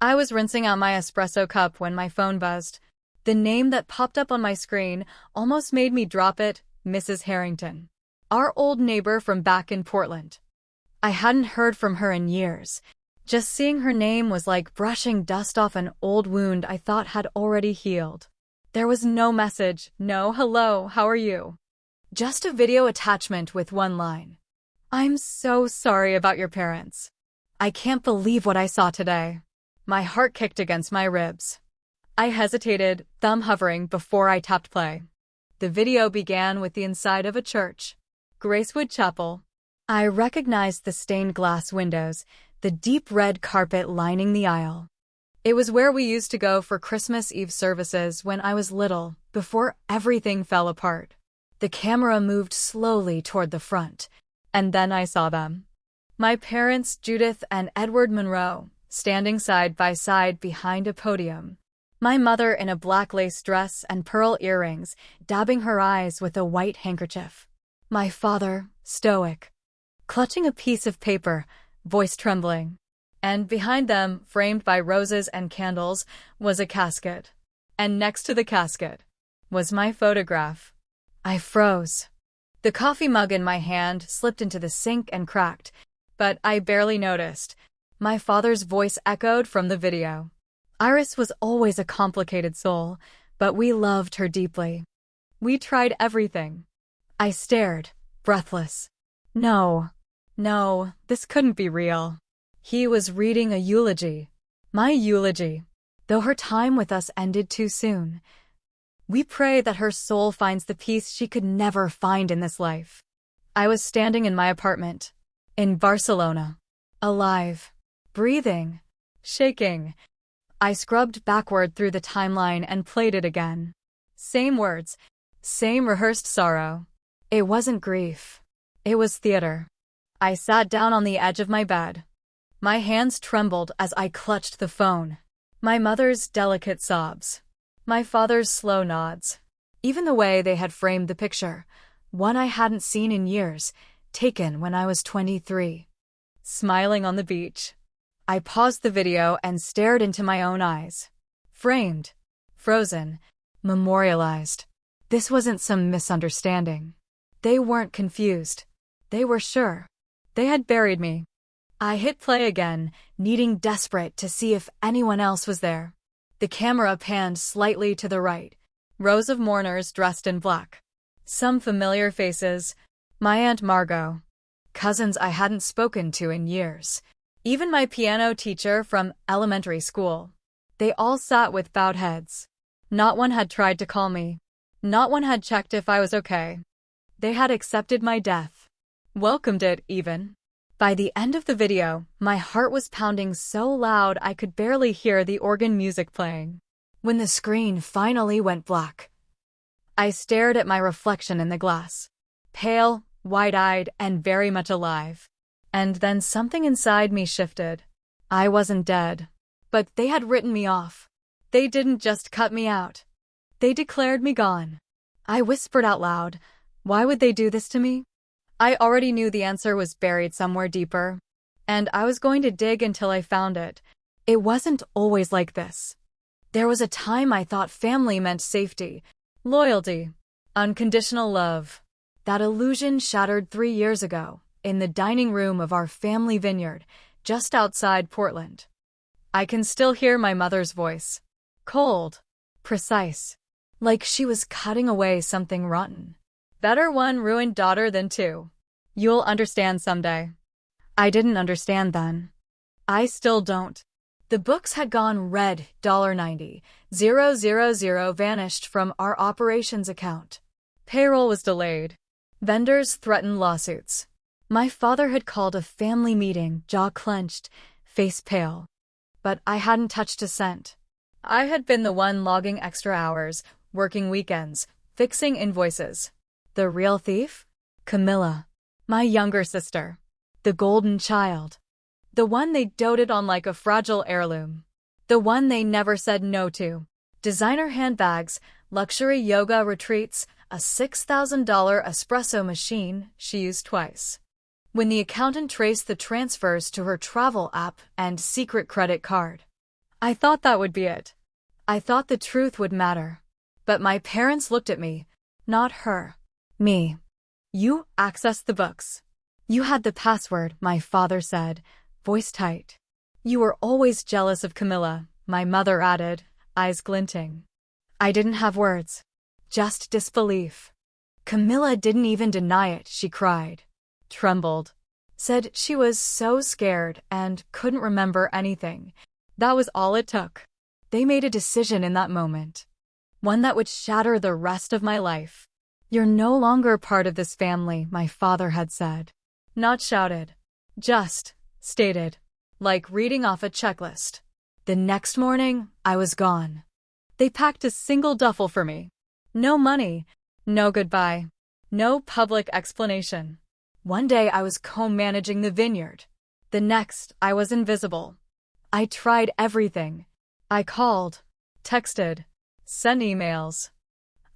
I was rinsing out my espresso cup when my phone buzzed. The name that popped up on my screen almost made me drop it, Mrs. Harrington. Our old neighbor from back in Portland. I hadn't heard from her in years. Just seeing her name was like brushing dust off an old wound I thought had already healed. There was no message, no hello, how are you? Just a video attachment with one line. I'm so sorry about your parents. I can't believe what I saw today. My heart kicked against my ribs. I hesitated, thumb hovering before I tapped play. The video began with the inside of a church. Gracewood Chapel. I recognized the stained glass windows, the deep red carpet lining the aisle. It was where we used to go for Christmas Eve services when I was little, before everything fell apart. The camera moved slowly toward the front, and then I saw them. My parents, Judith and Edward Monroe, standing side by side behind a podium. My mother in a black lace dress and pearl earrings, dabbing her eyes with a white handkerchief. My father, stoic, clutching a piece of paper, voice trembling. And behind them, framed by roses and candles, was a casket. And next to the casket was my photograph. I froze. The coffee mug in my hand slipped into the sink and cracked, but I barely noticed. My father's voice echoed from the video. Iris was always a complicated soul, but we loved her deeply. We tried everything. I stared, breathless. No, this couldn't be real. He was reading a eulogy. My eulogy. Though her time with us ended too soon. We pray that her soul finds the peace she could never find in this life. I was standing in my apartment. In Barcelona. Alive. Breathing. Shaking. I scrubbed backward through the timeline and played it again. Same words. Same rehearsed sorrow. It wasn't grief. It was theater. I sat down on the edge of my bed. My hands trembled as I clutched the phone. My mother's delicate sobs. My father's slow nods. Even the way they had framed the picture, one I hadn't seen in years, taken when I was 23. Smiling on the beach. I paused the video and stared into my own eyes. Framed. Frozen. Memorialized. This wasn't some misunderstanding. They weren't confused. They were sure. They had buried me. I hit play again, needing desperate to see if anyone else was there. The camera panned slightly to the right. Rows of mourners dressed in black. Some familiar faces. My Aunt Margot. Cousins I hadn't spoken to in years. Even my piano teacher from elementary school. They all sat with bowed heads. Not one had tried to call me. Not one had checked if I was okay. They had accepted my death. Welcomed it, even. By the end of the video, my heart was pounding so loud I could barely hear the organ music playing. When the screen finally went black, I stared at my reflection in the glass. Pale, wide-eyed, and very much alive. And then something inside me shifted. I wasn't dead. But they had written me off. They didn't just cut me out. They declared me gone. I whispered out loud, why would they do this to me? I already knew the answer was buried somewhere deeper, and I was going to dig until I found it. It wasn't always like this. There was a time I thought family meant safety, loyalty, unconditional love. That illusion shattered 3 years ago, in the dining room of our family vineyard, just outside Portland. I can still hear my mother's voice. Cold, precise, like she was cutting away something rotten. Better one ruined daughter than two. You'll understand someday. I didn't understand then. I still don't. The books had gone red, $90,000 vanished from our operations account. Payroll was delayed. Vendors threatened lawsuits. My father had called a family meeting, jaw clenched, face pale. But I hadn't touched a cent. I had been the one logging extra hours, working weekends, fixing invoices. The real thief? Camilla. My younger sister. The golden child. The one they doted on like a fragile heirloom. The one they never said no to. Designer handbags, luxury yoga retreats, a $6,000 espresso machine she used twice. When the accountant traced the transfers to her travel app and secret credit card, I thought that would be it. I thought the truth would matter. But my parents looked at me, not her. Me. You accessed the books. You had the password, my father said, voice tight. You were always jealous of Camilla, my mother added, eyes glinting. I didn't have words. Just disbelief. Camilla didn't even deny it, she cried. Trembled. Said she was so scared and couldn't remember anything. That was all it took. They made a decision in that moment. One that would shatter the rest of my life. You're no longer part of this family, my father had said. Not shouted. Just stated. Like reading off a checklist. The next morning, I was gone. They packed a single duffel for me. No money. No goodbye. No public explanation. One day I was co-managing the vineyard. The next, I was invisible. I tried everything. I called, texted, sent emails.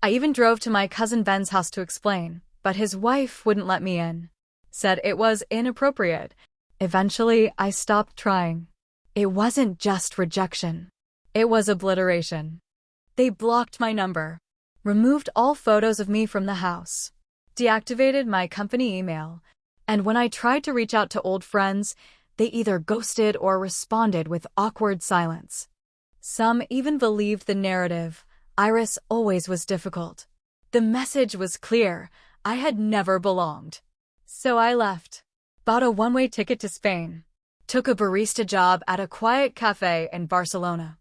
I even drove to my cousin Ben's house to explain, but his wife wouldn't let me in. Said it was inappropriate. Eventually, I stopped trying. It wasn't just rejection. It was obliteration. They blocked my number, removed all photos of me from the house, deactivated my company email, and when I tried to reach out to old friends, they either ghosted or responded with awkward silence. Some even believed the narrative. Iris always was difficult. The message was clear. I had never belonged. So I left. Bought a one-way ticket to Spain. Took a barista job at a quiet cafe in Barcelona.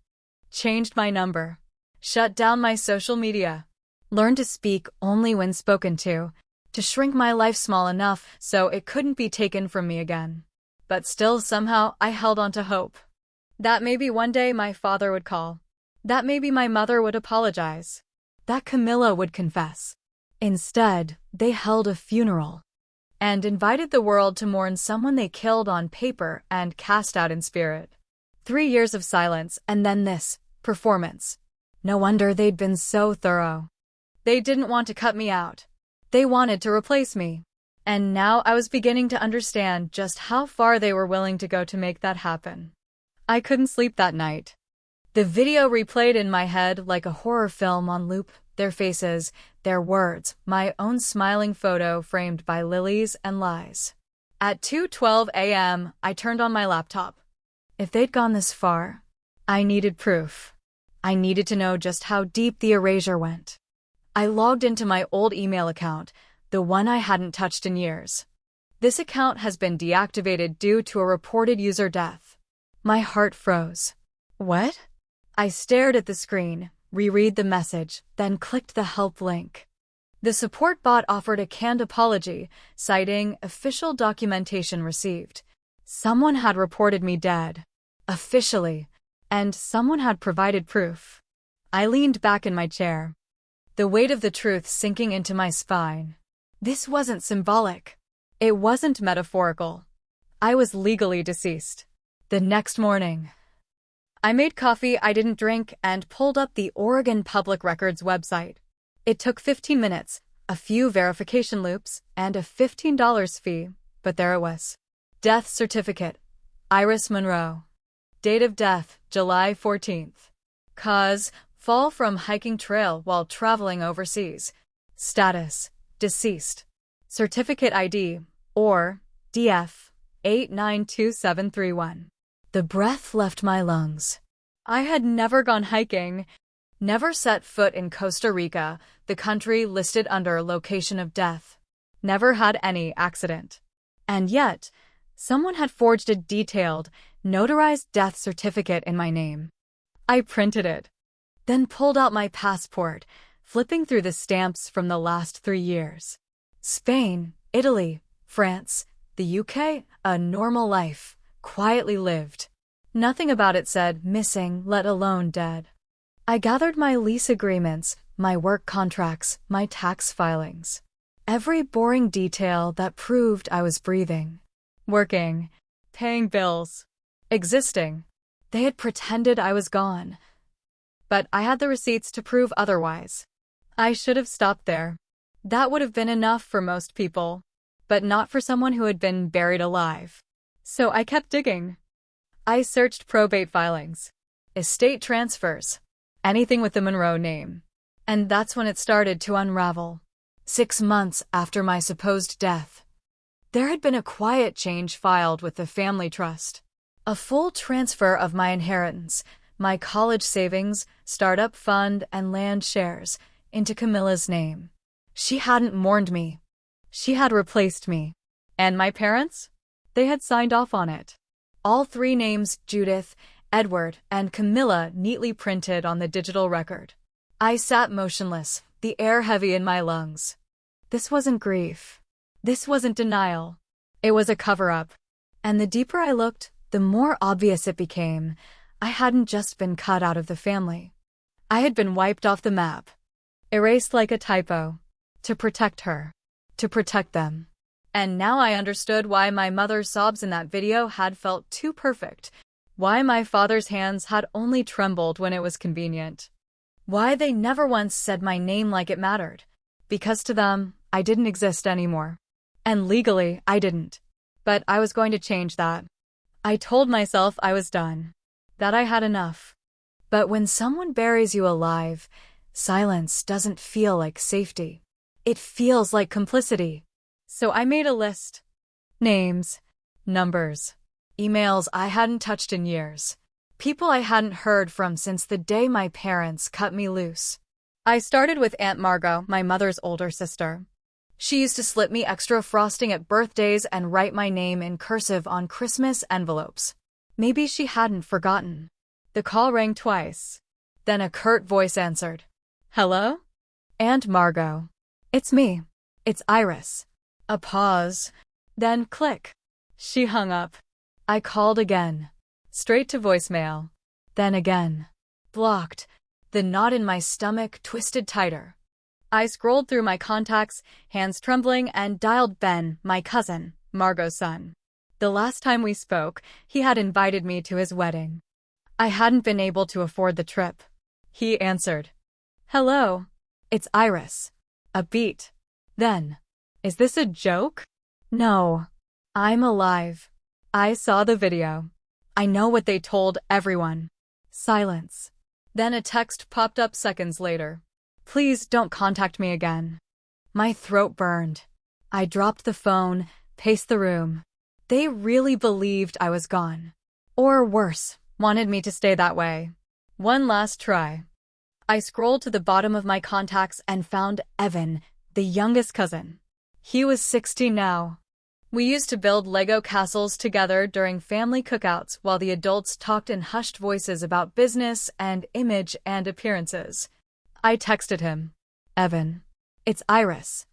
Changed my number. Shut down my social media. Learned to speak only when spoken to shrink my life small enough so it couldn't be taken from me again. But still somehow I held on to hope. That maybe one day my father would call. That maybe my mother would apologize. That Camilla would confess. Instead, they held a funeral and invited the world to mourn someone they killed on paper and cast out in spirit. 3 years of silence and then this performance. No wonder they'd been so thorough. They didn't want to cut me out. They wanted to replace me. And now I was beginning to understand just how far they were willing to go to make that happen. I couldn't sleep that night. The video replayed in my head like a horror film on loop, their faces, their words, my own smiling photo framed by lilies and lies. At 2:12 a.m., I turned on my laptop. If they'd gone this far, I needed proof. I needed to know just how deep the erasure went. I logged into my old email account, the one I hadn't touched in years. This account has been deactivated due to a reported user death. My heart froze. What? I stared at the screen, reread the message, then clicked the help link. The support bot offered a canned apology, citing official documentation received. Someone had reported me dead. Officially. And someone had provided proof. I leaned back in my chair, the weight of the truth sinking into my spine. This wasn't symbolic. It wasn't metaphorical. I was legally deceased. The next morning, I made coffee I didn't drink and pulled up the Oregon Public Records website. It took 15 minutes, a few verification loops, and a $15 fee, but there it was. Death certificate. Iris Monroe. Date of death, July 14th. Cause, fall from hiking trail while traveling overseas. Status, deceased. Certificate ID, or DF, 892731. The breath left my lungs. I had never gone hiking, never set foot in Costa Rica, the country listed under location of death, never had any accident. And yet, someone had forged a detailed, notarized death certificate in my name. I printed it, then pulled out my passport, flipping through the stamps from the last 3 years. Spain, Italy, France, the UK, a normal life, quietly lived. Nothing about it said missing, let alone dead. I gathered my lease agreements, my work contracts, my tax filings. Every boring detail that proved I was breathing, working, paying bills, existing. They had pretended I was gone. But I had the receipts to prove otherwise. I should have stopped there. That would have been enough for most people, but not for someone who had been buried alive. So I kept digging. I searched probate filings, estate transfers, anything with the Monroe name. And that's when it started to unravel. 6 months after my supposed death, there had been a quiet change filed with the family trust. A full transfer of my inheritance, my college savings, startup fund, and land shares into Camilla's name. She hadn't mourned me. She had replaced me. And my parents? They had signed off on it. All 3 names, Judith, Edward, and Camilla, neatly printed on the digital record. I sat motionless, the air heavy in my lungs. This wasn't grief. This wasn't denial. It was a cover-up. And the deeper I looked, the more obvious it became. I hadn't just been cut out of the family. I had been wiped off the map. Erased like a typo. To protect her. To protect them. And now I understood why my mother's sobs in that video had felt too perfect. Why my father's hands had only trembled when it was convenient. Why they never once said my name like it mattered. Because to them, I didn't exist anymore. And legally, I didn't. But I was going to change that. I told myself I was done. That I had enough. But when someone buries you alive, silence doesn't feel like safety. It feels like complicity. So I made a list. Names, numbers, emails I hadn't touched in years. People I hadn't heard from since the day my parents cut me loose. I started with Aunt Margot, my mother's older sister. She used to slip me extra frosting at birthdays and write my name in cursive on Christmas envelopes. Maybe she hadn't forgotten. The call rang twice. Then a curt voice answered. Hello? Aunt Margot. It's me. It's Iris. A pause. Then click. She hung up. I called again. Straight to voicemail. Then again. Blocked. The knot in my stomach twisted tighter. I scrolled through my contacts, hands trembling, and dialed Ben, my cousin, Margot's son. The last time we spoke, he had invited me to his wedding. I hadn't been able to afford the trip. He answered. Hello. It's Iris. A beat. Then. Is this a joke? No. I'm alive. I saw the video. I know what they told everyone. Silence. Then a text popped up seconds later. Please don't contact me again. My throat burned. I dropped the phone, paced the room. They really believed I was gone. Or worse, wanted me to stay that way. One last try. I scrolled to the bottom of my contacts and found Evan, the youngest cousin. He was 16 now. We used to build Lego castles together during family cookouts while the adults talked in hushed voices about business and image and appearances. I texted him. Evan. It's Iris.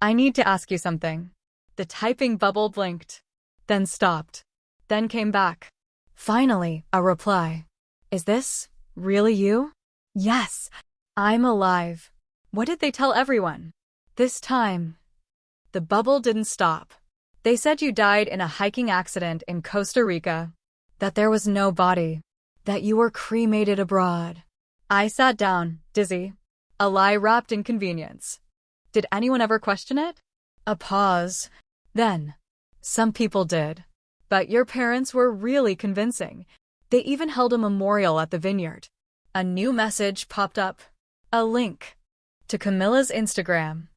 I need to ask you something. The typing bubble blinked. Then stopped. Then came back. Finally, a reply. Is this really you? Yes. I'm alive. What did they tell everyone? This time, the bubble didn't stop. They said you died in a hiking accident in Costa Rica. That there was no body. That you were cremated abroad. I sat down, dizzy. A lie wrapped in convenience. Did anyone ever question it? A pause. Then. Some people did. But your parents were really convincing. They even held a memorial at the vineyard. A new message popped up. A link. To Camilla's Instagram.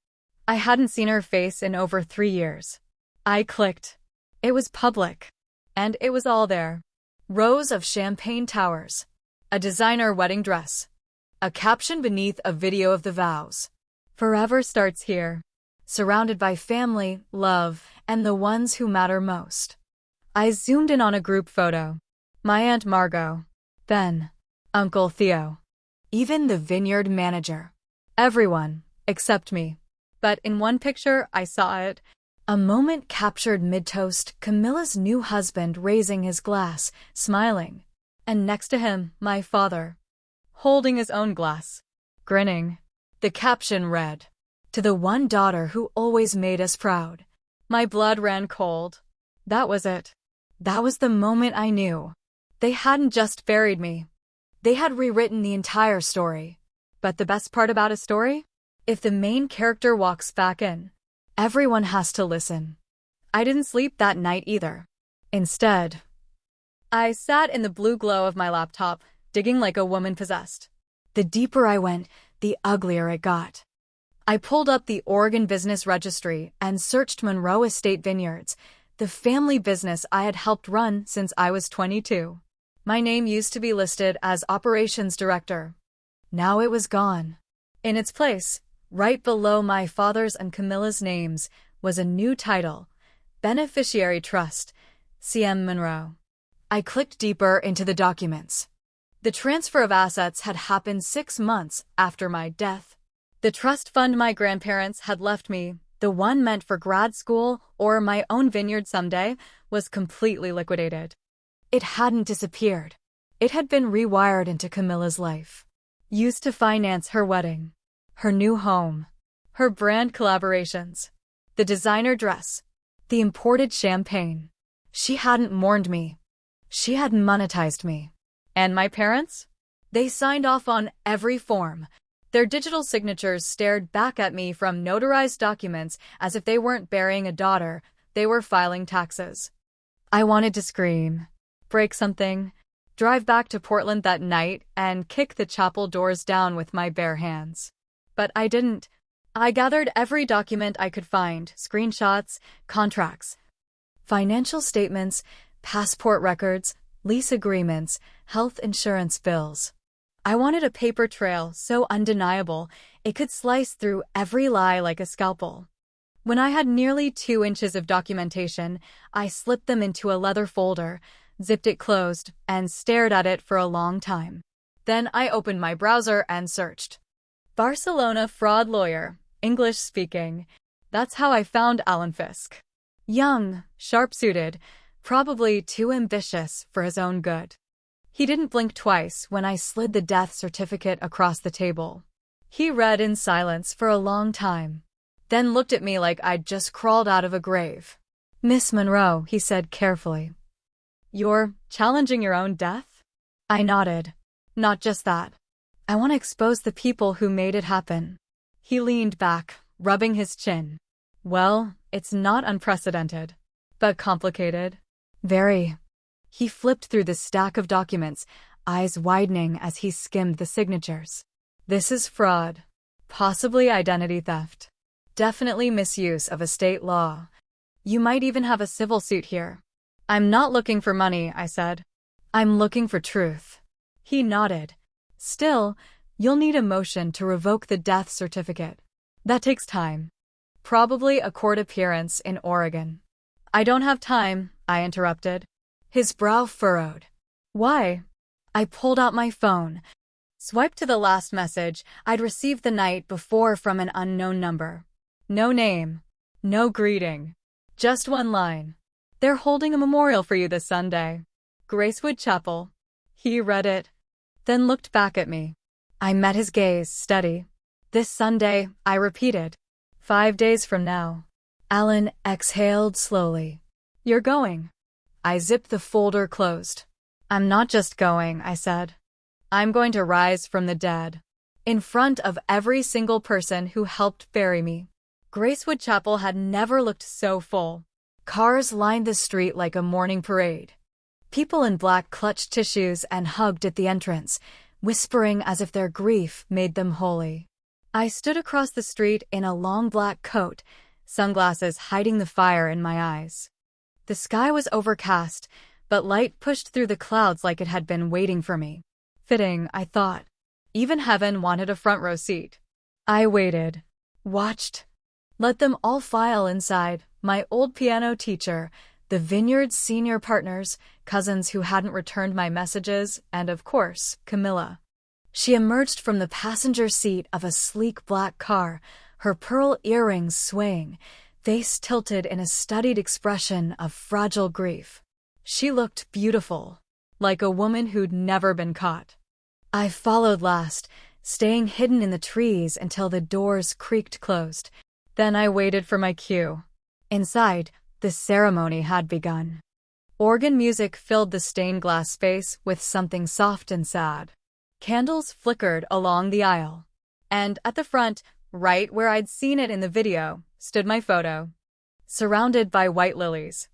I hadn't seen her face in over 3 years. I clicked. It was public. And it was all there. Rows of champagne towers. A designer wedding dress. A caption beneath a video of the vows. Forever starts here. Surrounded by family, love, and the ones who matter most. I zoomed in on a group photo. My Aunt Margot. Ben. Uncle Theo. Even the vineyard manager. Everyone, except me. But in one picture, I saw it. A moment captured mid-toast, Camilla's new husband raising his glass, smiling. And next to him, my father. Holding his own glass. Grinning. The caption read, to the one daughter who always made us proud. My blood ran cold. That was it. That was the moment I knew. They hadn't just buried me. They had rewritten the entire story. But the best part about a story? If the main character walks back in, everyone has to listen. I didn't sleep that night either. Instead, I sat in the blue glow of my laptop, digging like a woman possessed. The deeper I went, the uglier it got. I pulled up the Oregon Business Registry and searched Monroe Estate Vineyards, the family business I had helped run since I was 22. My name used to be listed as Operations Director. Now it was gone. In its place, right below my father's and Camilla's names, was a new title, Beneficiary Trust, CM Monroe. I clicked deeper into the documents. The transfer of assets had happened 6 months after my death. The trust fund my grandparents had left me, the one meant for grad school or my own vineyard someday, was completely liquidated. It hadn't disappeared. It had been rewired into Camilla's life. Used to finance her wedding, her new home, her brand collaborations, the designer dress, the imported champagne. She hadn't mourned me. She had monetized me. And my parents? They signed off on every form. Their digital signatures stared back at me from notarized documents as if they weren't burying a daughter, they were filing taxes. I wanted to scream, break something, drive back to Portland that night, and kick the chapel doors down with my bare hands. But I didn't. I gathered every document I could find, screenshots, contracts, financial statements, passport records, lease agreements, health insurance bills. I wanted a paper trail so undeniable it could slice through every lie like a scalpel. When I had nearly 2 inches of documentation, I slipped them into a leather folder, zipped it closed, and stared at it for a long time. Then I opened my browser and searched. Barcelona fraud lawyer, English speaking. That's how I found Alan Fisk. Young, sharp-suited, probably too ambitious for his own good. He didn't blink twice when I slid the death certificate across the table. He read in silence for a long time, then looked at me like I'd just crawled out of a grave. "Miss Monroe," he said carefully. "You're challenging your own death?" I nodded. "Not just that. I want to expose the people who made it happen." He leaned back, rubbing his chin. "Well, it's not unprecedented, but complicated." "Very." He flipped through the stack of documents, eyes widening as he skimmed the signatures. "This is fraud. Possibly identity theft. Definitely misuse of estate law. You might even have a civil suit here." "I'm not looking for money," I said. "I'm looking for truth." He nodded. "Still, you'll need a motion to revoke the death certificate. That takes time. Probably a court appearance in Oregon." "I don't have time," I interrupted. His brow furrowed. "Why?" I pulled out my phone, swiped to the last message I'd received the night before from an unknown number. No name, no greeting, just one line. "They're holding a memorial for you this Sunday. Gracewood Chapel." He read it, then looked back at me. I met his gaze, steady. "This Sunday," I repeated. 5 days from now." Alan exhaled slowly. "You're going." I zipped the folder closed. "I'm not just going," I said. "I'm going to rise from the dead. In front of every single person who helped bury me." Gracewood Chapel had never looked so full. Cars lined the street like a morning parade. People in black clutched tissues and hugged at the entrance, whispering as if their grief made them holy. I stood across the street in a long black coat, sunglasses hiding the fire in my eyes. The sky was overcast, but light pushed through the clouds like it had been waiting for me. Fitting, I thought. Even heaven wanted a front row seat. I waited, watched. Let them all file inside, my old piano teacher, the vineyard's senior partners, cousins who hadn't returned my messages, and of course, Camilla. She emerged from the passenger seat of a sleek black car, her pearl earrings swaying, face tilted in a studied expression of fragile grief. She looked beautiful, like a woman who'd never been caught. I followed last, staying hidden in the trees until the doors creaked closed. Then I waited for my cue. Inside, the ceremony had begun. Organ music filled the stained glass space with something soft and sad. Candles flickered along the aisle. And at the front, right where I'd seen it in the video, stood my photo, surrounded by white lilies.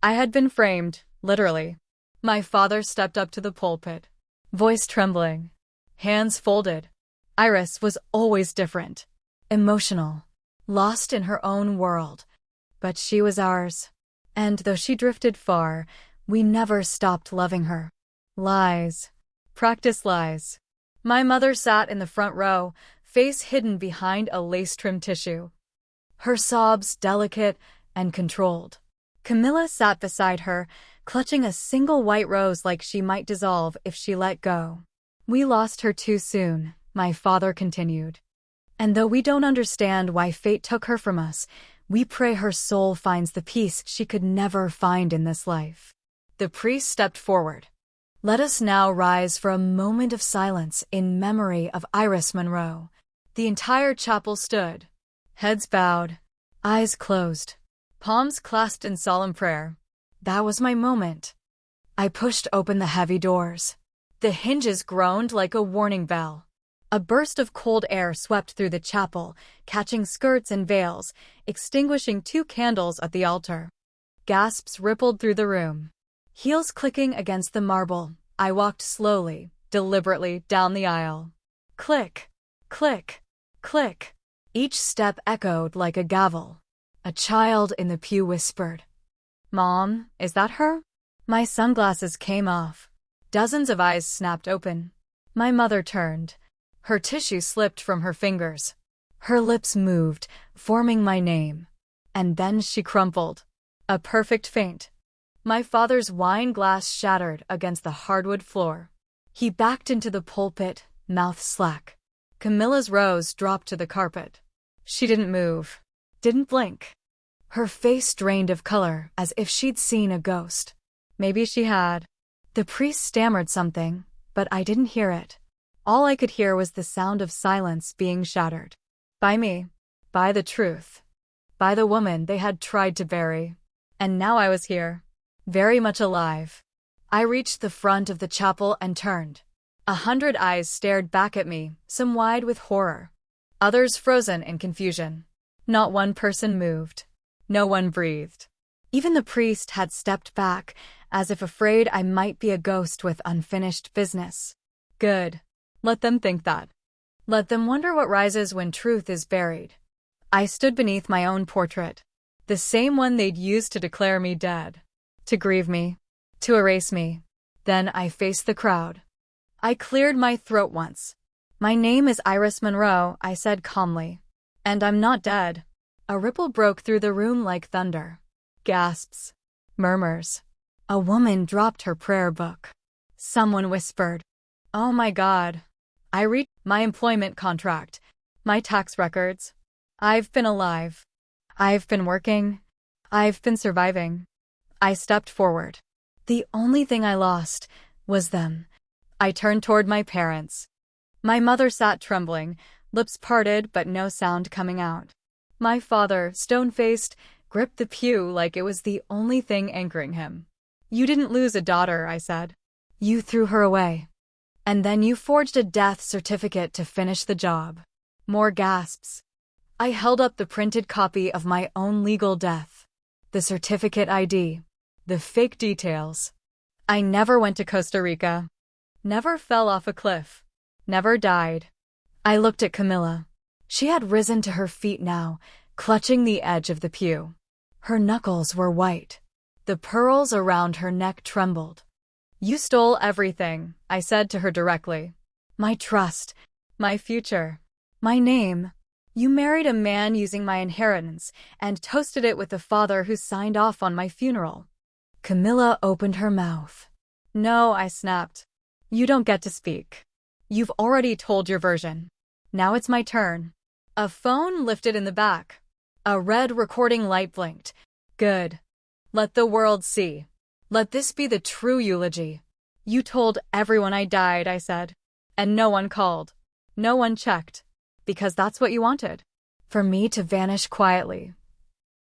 I had been framed, literally. My father stepped up to the pulpit. voice trembling, hands folded. Iris was always different, emotional, lost in her own world. But she was ours. And though she drifted far, we never stopped loving her. Lies. Practice lies. My mother sat in the front row, face hidden behind a lace-trimmed tissue. Her sobs delicate and controlled. Camilla sat beside her, clutching a single white rose like she might dissolve if she let go. We lost her too soon, my father continued. And though we don't understand why fate took her from us, we pray her soul finds the peace she could never find in this life. The priest stepped forward. Let us now rise for a moment of silence in memory of Iris Monroe. The entire chapel stood, heads bowed, eyes closed, palms clasped in solemn prayer. That was my moment. I pushed open the heavy doors. The hinges groaned like a warning bell. A burst of cold air swept through the chapel, catching skirts and veils, extinguishing 2 candles at the altar. Gasps rippled through the room. Heels clicking against the marble, I walked slowly, deliberately down the aisle. Click, click, click. Each step echoed like a gavel. A child in the pew whispered, "Mom, is that her?" My sunglasses came off. Dozens of eyes snapped open. My mother turned. Her tissue slipped from her fingers. Her lips moved, forming my name. And then she crumpled. A perfect faint. My father's wine glass shattered against the hardwood floor. He backed into the pulpit, mouth slack. Camilla's rose dropped to the carpet. She didn't move. Didn't blink. Her face drained of color as if she'd seen a ghost. Maybe she had. The priest stammered something, but I didn't hear it. All I could hear was the sound of silence being shattered. By me. By the truth. By the woman they had tried to bury. And now I was here. Very much alive. I reached the front of the chapel and turned. 100 eyes stared back at me, some wide with horror. Others frozen in confusion. Not one person moved. No one breathed. Even the priest had stepped back, as if afraid I might be a ghost with unfinished business. Good. Let them think that. Let them wonder what rises when truth is buried. I stood beneath my own portrait. The same one they'd used to declare me dead. To grieve me. To erase me. Then I faced the crowd. I cleared my throat once. My name is Iris Monroe, I said calmly. And I'm not dead. A ripple broke through the room like thunder. Gasps. Murmurs. A woman dropped her prayer book. Someone whispered, "Oh my God." I read my employment contract, my tax records. I've been alive. I've been working. I've been surviving. I stepped forward. The only thing I lost was them. I turned toward my parents. My mother sat trembling, lips parted but no sound coming out. My father, stone-faced, gripped the pew like it was the only thing anchoring him. "You didn't lose a daughter," I said. "You threw her away. And then you forged a death certificate to finish the job." More gasps. I held up the printed copy of my own legal death. The certificate ID. The fake details. I never went to Costa Rica. Never fell off a cliff. Never died. I looked at Camilla. She had risen to her feet now, clutching the edge of the pew. Her knuckles were white. The pearls around her neck trembled. "You stole everything," I said to her directly. "My trust, my future, my name. You married a man using my inheritance and toasted it with the father who signed off on my funeral." Camilla opened her mouth. "No," I snapped. "You don't get to speak. You've already told your version. Now it's my turn." A phone lifted in the back. A red recording light blinked. Good. Let the world see. Let this be the true eulogy. "You told everyone I died," I said. "And no one called. No one checked. Because that's what you wanted. For me to vanish quietly.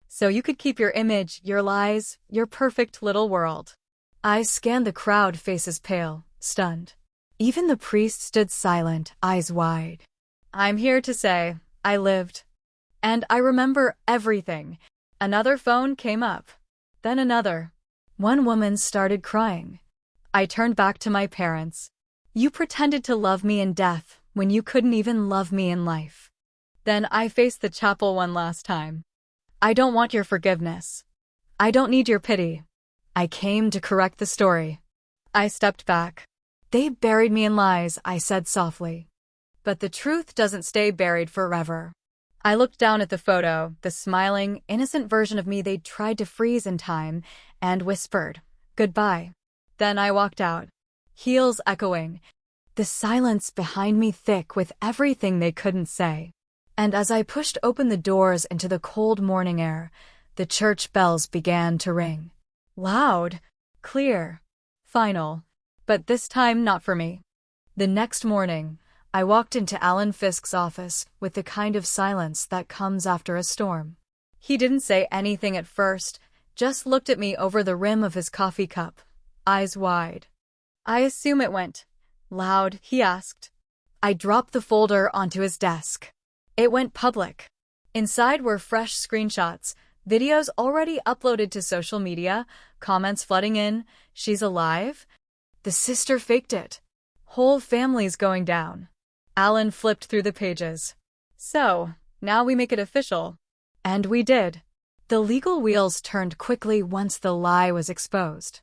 So you could keep your image, your lies, your perfect little world." I scanned the crowd, faces pale, stunned. Even the priest stood silent, eyes wide. I'm here to say, I lived. And I remember everything. Another phone came up. Then another. One woman started crying. I turned back to my parents. You pretended to love me in death when you couldn't even love me in life. Then I faced the chapel one last time. I don't want your forgiveness. I don't need your pity. I came to correct the story. I stepped back. They buried me in lies, I said softly. But the truth doesn't stay buried forever. I looked down at the photo, the smiling, innocent version of me they'd tried to freeze in time, and whispered, "Goodbye." Then I walked out, heels echoing, the silence behind me thick with everything they couldn't say. And as I pushed open the doors into the cold morning air, the church bells began to ring. Loud, clear, final. But this time not for me. The next morning, I walked into Alan Fisk's office with the kind of silence that comes after a storm. He didn't say anything at first, just looked at me over the rim of his coffee cup, eyes wide. "I assume it went loud?" he asked. I dropped the folder onto his desk. It went public. Inside were fresh screenshots, videos already uploaded to social media, comments flooding in, "She's alive? The sister faked it. Whole family's going down." Alan flipped through the pages. "So, now we make it official." And we did. The legal wheels turned quickly once the lie was exposed.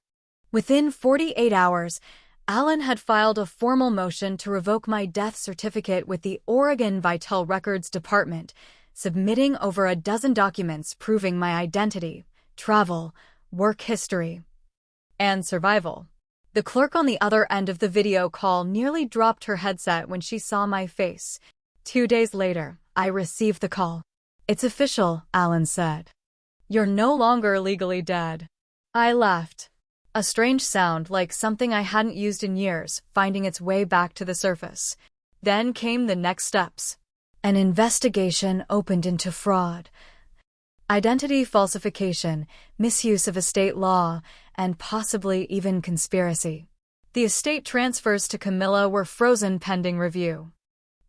Within 48 hours, Alan had filed a formal motion to revoke my death certificate with the Oregon Vital Records Department, submitting over a dozen documents proving my identity, travel, work history, and survival. The clerk on the other end of the video call nearly dropped her headset when she saw my face. 2 days later, I received the call. "It's official," Alan said. "You're no longer legally dead." I laughed. A strange sound like something I hadn't used in years, finding its way back to the surface. Then came the next steps. An investigation opened into fraud, identity falsification, misuse of estate law, and possibly even conspiracy. The estate transfers to Camilla were frozen pending review.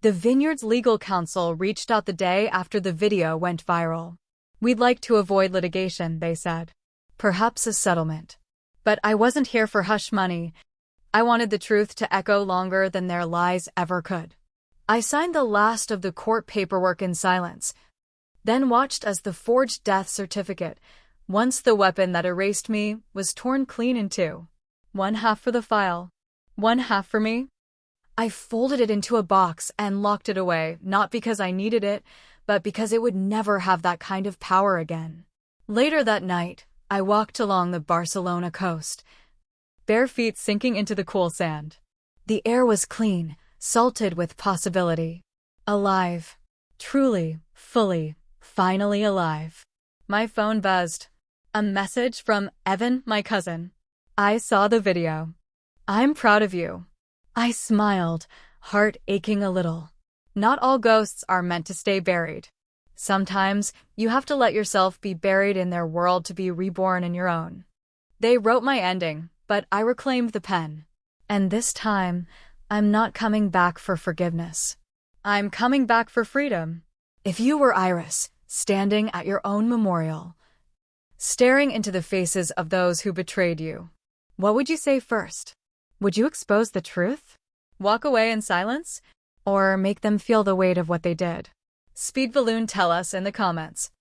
The Vineyard's legal counsel reached out the day after the video went viral. "We'd like to avoid litigation," they said. "Perhaps a settlement." But I wasn't here for hush money. I wanted the truth to echo longer than their lies ever could. I signed the last of the court paperwork in silence, then watched as the forged death certificate, once the weapon that erased me, was torn clean in two. One half for the file, one half for me. I folded it into a box and locked it away, not because I needed it, but because it would never have that kind of power again. Later that night, I walked along the Barcelona coast, bare feet sinking into the cool sand. The air was clean, salted with possibility. Alive. Truly, fully, finally alive. My phone buzzed. A message from Evan, my cousin. "I saw the video. I'm proud of you." I smiled, heart aching a little. Not all ghosts are meant to stay buried. Sometimes, you have to let yourself be buried in their world to be reborn in your own. They wrote my ending, but I reclaimed the pen. And this time, I'm not coming back for forgiveness. I'm coming back for freedom. If you were Iris, standing at your own memorial, staring into the faces of those who betrayed you, what would you say first? Would you expose the truth? Walk away in silence? Or make them feel the weight of what they did? Speed Balloon, tell us in the comments.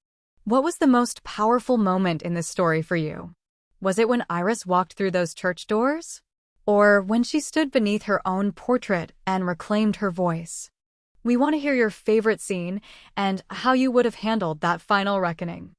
What was the most powerful moment in this story for you? Was it when Iris walked through those church doors? Or when she stood beneath her own portrait and reclaimed her voice? We want to hear your favorite scene and how you would have handled that final reckoning.